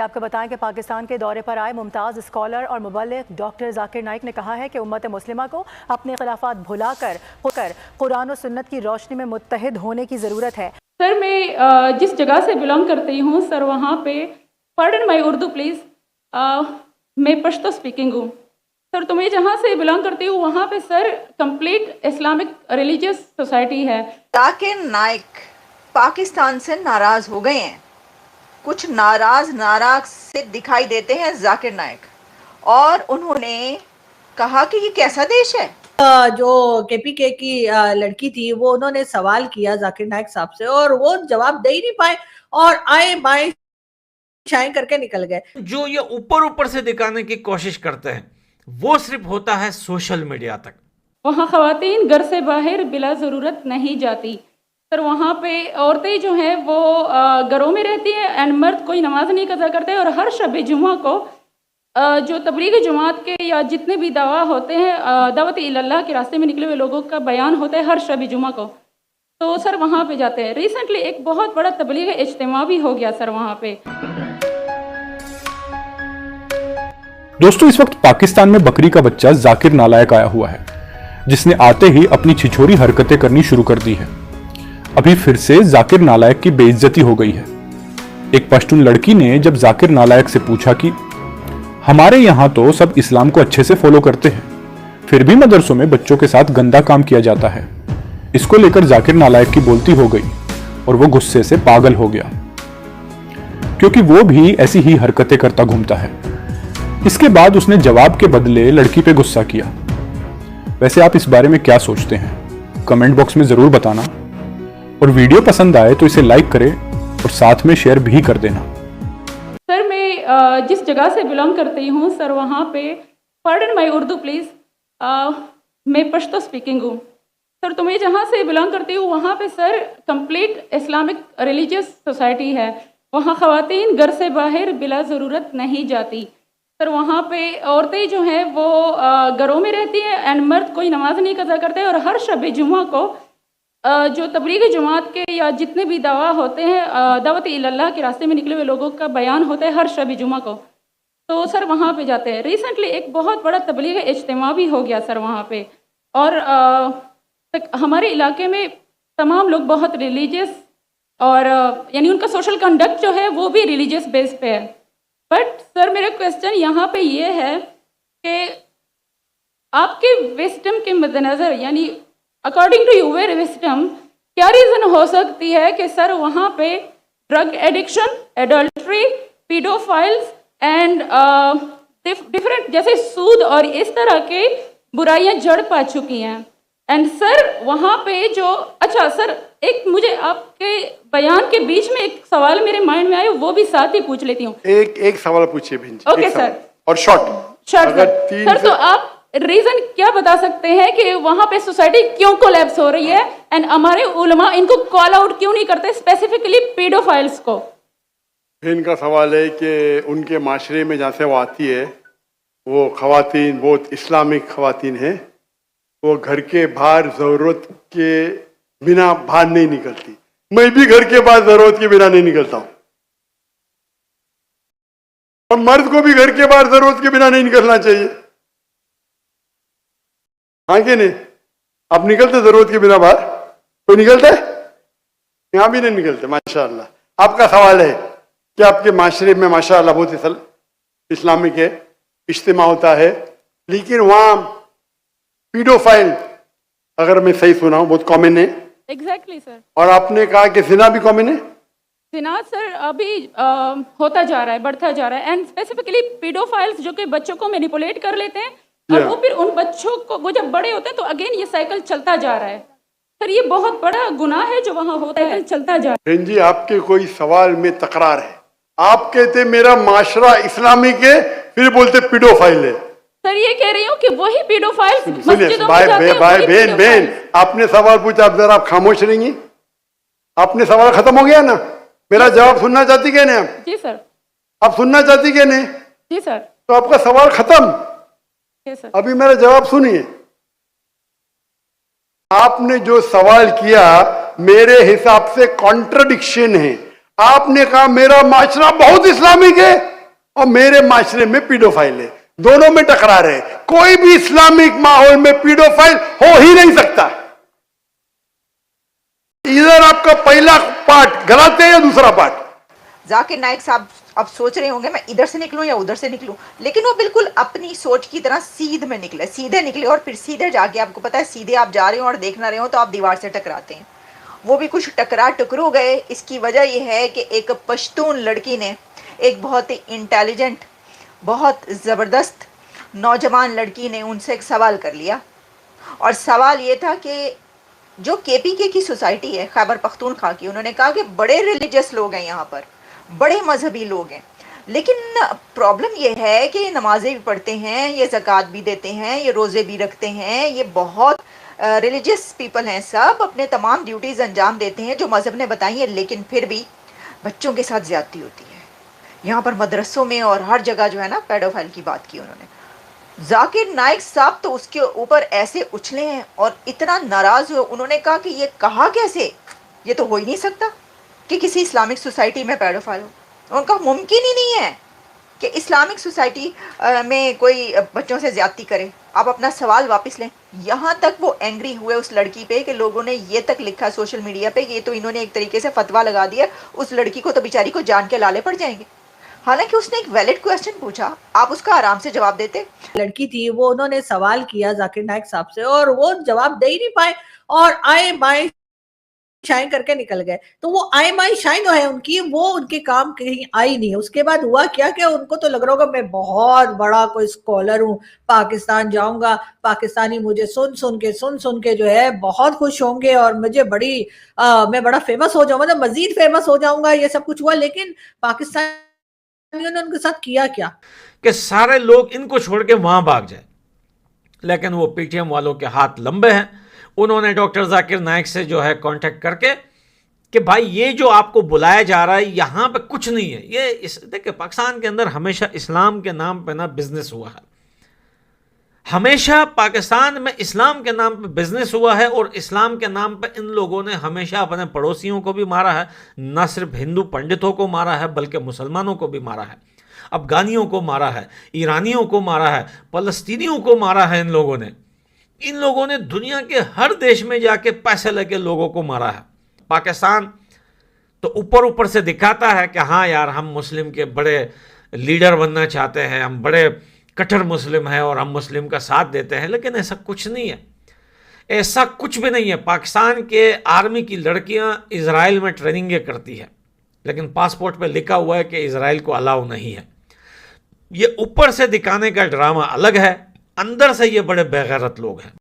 आपको बताएं कि पाकिस्तान के दौरे पर आए मुमताज़ स्कॉलर और मुबल्लिग डॉक्टर जाकिर नाइक ने कहा है कि उम्मत मुस्लिमा को अपने खिलाफात भुलाकर कुरान और सुन्नत की रोशनी में मुत्तहिद होने की ज़रूरत है। सर, मैं जिस जगह से बिलोंग करती हूँ सर, वहाँ पे पार्डन माई उर्दू प्लीज़, मैं पश्तो स्पीकिंग हूँ सर। तो मैं जहाँ से बिलोंग करती हूँ वहाँ पे sir complete Islamic religious society है। जाकिर नाइक पाकिस्तान से नाराज़ हो गए हैं। कुछ नाराज से दिखाई देते हैं जाकिर नाइक, और उन्होंने कहा कि ये कैसा देश है। जो केपीके की लड़की थी वो उन्होंने सवाल किया जाकिर नाइक साहब से और वो जवाब दे ही नहीं पाए और आए बाएं छाएं करके निकल गए। जो ये ऊपर से दिखाने की कोशिश करते हैं वो सिर्फ होता है सोशल मीडिया तक। वहाँ ख़वातीन घर से बाहर बिला ज़रूरत नहीं जाती सर। वहाँ पे औरतें जो हैं वो घरों में रहती हैं एंड मर्द कोई नमाज नहीं कज़ा करते। और हर शब जुमा को जो तबलीग जमात के या जितने भी दावा होते हैं, दावत इल्लल्लाह के रास्ते में निकले हुए लोगों का बयान होता है हर शब जुमा को, तो सर वहाँ पे जाते हैं। रिसेंटली एक बहुत बड़ा तबलीग इज्तिमा भी हो गया सर वहाँ पे। दोस्तों, इस वक्त पाकिस्तान में बकरी का बच्चा जाकिर नालायक आया हुआ है, जिसने आते ही अपनी छिछोरी हरकतें करनी शुरू कर दी है। अभी फिर से जाकिर नालायक की बेइज्जती हो गई है। एक पश्तून लड़की ने जब जाकिर नालायक से पूछा कि हमारे यहाँ तो सब इस्लाम को अच्छे से फॉलो करते हैं, फिर भी मदरसों में बच्चों के साथ गंदा काम किया जाता है, इसको लेकर जाकिर नालायक की बोलती हो गई और वो गुस्से से पागल हो गया, क्योंकि वो भी ऐसी ही हरकतें करता घूमता है। इसके बाद उसने जवाब के बदले लड़की पे गुस्सा किया। वैसे आप इस बारे में क्या सोचते हैं, कमेंट बॉक्स में जरूर बताना, और वीडियो पसंद आए तो इसे लाइक करें और साथ में शेयर भी कर देना। सर, मैं जिस जगह से बिलोंग करती हूँ सर, वहाँ पे पार्डन माई उर्दू प्लीज़, मैं पश्तो स्पीकिंग हूँ सर। तो मैं जहाँ से बिलोंग करती हूँ वहाँ पे sir complete Islamic religious society है। वहाँ ख़वातीन घर से बाहर बिला ज़रूरत नहीं जाती सर। वहाँ पे औरतें जो हैं वो घरों में रहती हैं एंड मर्द कोई नमाज नहीं कज़ा करते। और हर शब जुमा को जो तबलीग जमात के या जितने भी दावा होते हैं, दावत इल्लल्लाह के रास्ते में निकले हुए लोगों का बयान होता है हर शब जुमा को, तो सर वहाँ पे जाते हैं। रिसेंटली एक बहुत बड़ा तबलीग इज्तिमा भी हो गया सर वहाँ पे। और हमारे इलाके में तमाम लोग बहुत रिलीजियस और यानी उनका सोशल कंडक्ट जो है वो भी रिलीजियस बेस पे है। बट सर, मेरा क्वेश्चन यहाँ पे ये है कि आपके विस्डम के मद्देनज़र, यानी अकॉर्डिंग टू यूर विस्डम, क्या रीज़न हो सकती है कि सर वहाँ पे drug addiction, adultery, paedophiles and different जैसे सूद और इस तरह के बुराइयाँ जड़ पा चुकी हैं। एंड सर वहाँ पे जो, अच्छा सर, एक मुझे आपके बयान के बीच में एक सवाल मेरे माइंड में आया, वो भी साथ ही पूछ लेती हूँ। एक सवाल पूछिए बहन जी। ओके सर, और शॉर्ट सर। तो आप रीजन क्या बता सकते हैं कि वहाँ पे सोसाइटी क्यों कोलैप्स हो रही है एंड हमारे उलमा इनको कॉल आउट क्यों नहीं करते, स्पेसिफिकली पीडोफाइल्स को? इनका सवाल है कि उनके माशरे में जहाँ से वो आती है वो खवातीन बहुत इस्लामिक खवातीन हैं, वो घर के बाहर ज़रूरत के बिना बाहर नहीं निकलती। मैं भी घर के बाहर ज़रूरत के बिना नहीं निकलता हूँ, और मर्द को भी घर के बाहर ज़रूरत के बिना नहीं निकलना चाहिए। हाँ कि नहीं? आप निकलते ज़रूरत के बिना बाहर? कोई निकलता है? यहाँ भी नहीं निकलते माशाअल्लाह। आपका सवाल है कि आपके माशरे में माशाअल्लाह बहुत इस्लामिक है, इज्तिमा होता है, लेकिन वहाँ पीडोफाइल, अगर मैं सही सुना हूँ, बहुत कॉमन है। Exactly sir. और आपने कहा कि जिना भी कॉमन है। जिना सर अभी होता जा रहा है, बढ़ता जा रहा है। एंड स्पेसिफिकली पीडोफाइल्स जो कि बच्चों को मैनिपुलेट कर लेते हैं और वो फिर उन बच्चों को, वो जब बड़े होते हैं तो अगेन ये साइकिल चलता जा रहा है सर। ये बहुत बड़ा गुनाह है जो वहाँ होता है, चलता जा रहा है। बहन जी, आपके कोई सवाल में तकरार है। आप कहते मेरा माशरा इस्लामिक है, फिर बोलते पीडोफाइल है। सर ये कह रही हूँ कि वही पीडोफाइल्स मस्जिदों में जाते हैं। भाई बहन, आपने सवाल पूछा, आप जरा आप खामोश रहेंगी? आपने सवाल खत्म हो गया ना? मेरा जवाब सुनना चाहती क्या नहीं आप? जी सर। आप सुनना चाहती क्या नहीं? जी सर। तो आपका सवाल खत्म। जी सर। अभी मेरा जवाब सुनिए। आपने जो सवाल किया मेरे हिसाब से कॉन्ट्रडिक्शन है। आपने कहा मेरा माशरा बहुत इस्लामिक है और मेरे माशरे में पीडोफाइल है, दोनों में टकरार है। कोई भी इस्लामिक माहौल में पीडोफाइल हो ही नहीं सकता। इधर आपका पहला पार्ट गलत है या दूसरा पार्ट? जाकिर नाइक साहब अब सोच रहे होंगे मैं इधर से निकलूं या उधर से निकलूं, लेकिन वो बिल्कुल अपनी सोच की तरह सीधे निकले और फिर सीधे जाके, आपको पता है सीधे आप जा रहे हो और देख ना रहे हो तो आप दीवार से टकराते हैं। वो भी कुछ टकरो गए। इसकी वजह यह है कि एक पश्तून लड़की ने, एक बहुत ही इंटेलिजेंट, बहुत ज़बरदस्त नौजवान लड़की ने उनसे एक सवाल कर लिया, और सवाल ये था कि जो केपीके की सोसाइटी है खैबर पख्तूनख्वा की, उन्होंने कहा कि बड़े रिलीजियस लोग हैं यहाँ पर, बड़े मजहबी लोग हैं, लेकिन प्रॉब्लम ये है कि ये नमाजें भी पढ़ते हैं, ये ज़कात भी देते हैं, ये रोज़े भी रखते हैं, ये बहुत रिलीजियस पीपल हैं, सब अपने तमाम ड्यूटीज़ अंजाम देते हैं जो मज़हब ने बताई है, लेकिन फिर भी बच्चों के साथ ज़्यादती होती है। यहाँ पर मदरसों में और हर जगह जो है ना, पेडोफाइल की बात की उन्होंने। जाकिर नाइक साहब तो उसके ऊपर ऐसे उछले हैं और इतना नाराज़ हुए, उन्होंने कहा कि ये कहा कैसे, ये तो हो ही नहीं सकता कि किसी इस्लामिक सोसाइटी में पेडोफाइल हो। उनका मुमकिन ही नहीं है कि इस्लामिक सोसाइटी में कोई बच्चों से ज़्यादती करे। आप अपना सवाल वापस लें। यहाँ तक वो एंग्री हुए उस लड़की पे कि लोगों ने ये तक लिखा सोशल मीडिया पे, ये तो इन्होंने एक तरीके से फतवा लगा दिया, उस लड़की को तो बेचारी को जान के लाले पड़ जाएंगे। हालांकि उसने एक वैलिड क्वेश्चन पूछा, आप उसका आराम से जवाब देते। लड़की थी, वो उन्होंने सवाल किया जाकिर नाइक साहब से और वो जवाब दे ही नहीं पाए और आए बाएं शाइन करके निकल गए। तो वो आए बाएं शाइन जो है उनकी, वो उनके काम कहीं आई नहीं। उसके बाद हुआ क्या कि उनको तो लग रहा होगा मैं बहुत बड़ा कोई स्कॉलर हूँ, पाकिस्तान जाऊंगा, पाकिस्तानी मुझे सुन सुन के जो है बहुत खुश होंगे और मुझे मैं बड़ा फेमस हो जाऊंगा, मतलब मजीद फेमस हो जाऊंगा। ये सब कुछ हुआ, लेकिन पाकिस्तानियों ने उनके साथ किया क्या कि सारे लोग इनको छोड़ के वहां भाग जाए। लेकिन वो पीटीएम वालों के हाथ लंबे हैं। उन्होंने डॉक्टर जाकिर नाइक से जो है कांटेक्ट करके कि भाई ये जो आपको बुलाया जा रहा है यहाँ पे कुछ नहीं है। ये देखिए, पाकिस्तान के अंदर हमेशा इस्लाम के नाम पे ना बिजनेस हुआ है, हमेशा पाकिस्तान में इस्लाम के नाम पे बिजनेस हुआ है, और इस्लाम के नाम पे इन लोगों ने हमेशा अपने पड़ोसियों को भी मारा है, न सिर्फ हिंदू पंडितों को मारा है बल्कि मुसलमानों को भी मारा है, अफगानियों को मारा है, ईरानियों को मारा है, फलस्तीनियों को मारा है। इन लोगों ने दुनिया के हर देश में जाके पैसे लेके लोगों को मारा है। पाकिस्तान तो ऊपर से दिखाता है कि हाँ यार, हम मुस्लिम के बड़े लीडर बनना चाहते हैं, हम बड़े कट्टर मुस्लिम हैं और हम मुस्लिम का साथ देते हैं, लेकिन ऐसा कुछ नहीं है, ऐसा कुछ भी नहीं है। पाकिस्तान के आर्मी की लड़कियां इजराइल में ट्रेनिंगें करती है, लेकिन पासपोर्ट पे लिखा हुआ है कि इजराइल को अलाउ नहीं है। ये ऊपर से दिखाने का ड्रामा अलग है, अंदर से ये बड़े बेगैरत लोग हैं।